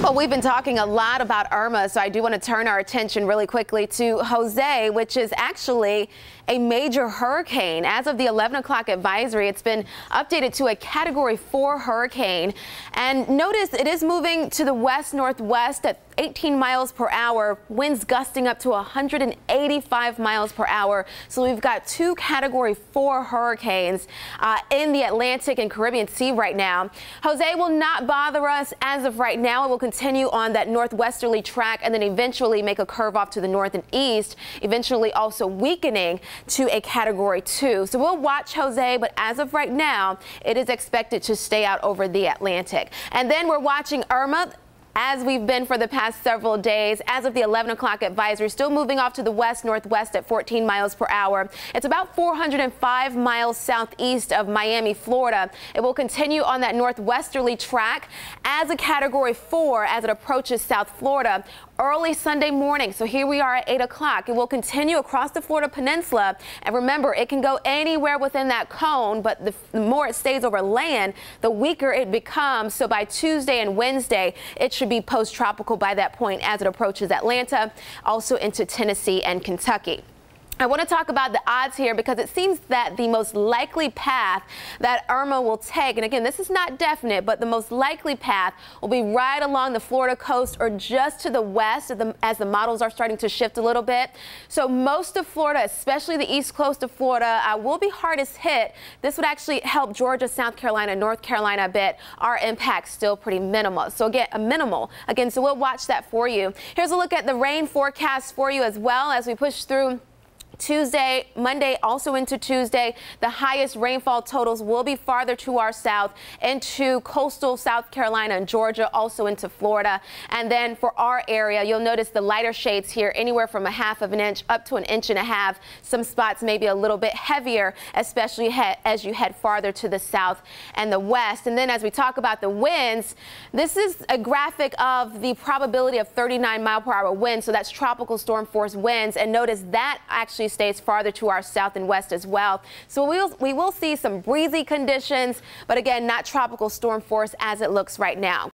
Well, we've been talking a lot about Irma, so I do want to turn our attention really quickly to Jose, which is actually a major hurricane. As of the 11 o'clock advisory, it's been updated to a Category 4 hurricane. And notice it is moving to the west-northwest at 18 miles per hour, winds gusting up to 185 miles per hour. So we've got two Category 4 hurricanes in the Atlantic and Caribbean Sea right now. Jose will not bother us as of right now. It will continue on that northwesterly track and then eventually make a curve off to the north and east, eventually also weakening to a Category 2. So we'll watch Jose, but as of right now, it is expected to stay out over the Atlantic. And then we're watching Irma, as we've been for the past several days. As of the 11 o'clock advisory, still moving off to the west-northwest at 14 miles per hour. It's about 405 miles southeast of Miami, Florida. It will continue on that northwesterly track as a Category 4 as it approaches South Florida early Sunday morning. So here we are at 8 o'clock. It will continue across the Florida Peninsula. And remember, it can go anywhere within that cone, but the more it stays over land, the weaker it becomes. So by Tuesday and Wednesday, it should be post-tropical by that point as it approaches Atlanta, also into Tennessee and Kentucky. I want to talk about the odds here because it seems that the most likely path that Irma will take, and again, this is not definite, but the most likely path will be right along the Florida coast or just to the west as the models are starting to shift a little bit. So most of Florida, especially the east coast of Florida, will be hardest hit. This would actually help Georgia, South Carolina, North Carolina a bit. Our impact still pretty minimal. So again, so we'll watch that for you. Here's a look at the rain forecast for you as well as we push through Tuesday, Monday, also into Tuesday. The highest rainfall totals will be farther to our south into coastal South Carolina and Georgia, also into Florida. And then for our area, you'll notice the lighter shades here, anywhere from 1/2 of an inch up to 1.5 inches. Some spots maybe a little bit heavier, especially as you head farther to the south and the west. And then as we talk about the winds, this is a graphic of the probability of 39-mile-per-hour winds. So that's tropical storm force winds. And notice that actually stays farther to our south and west as well. So we will see some breezy conditions, but again, not tropical storm force as it looks right now.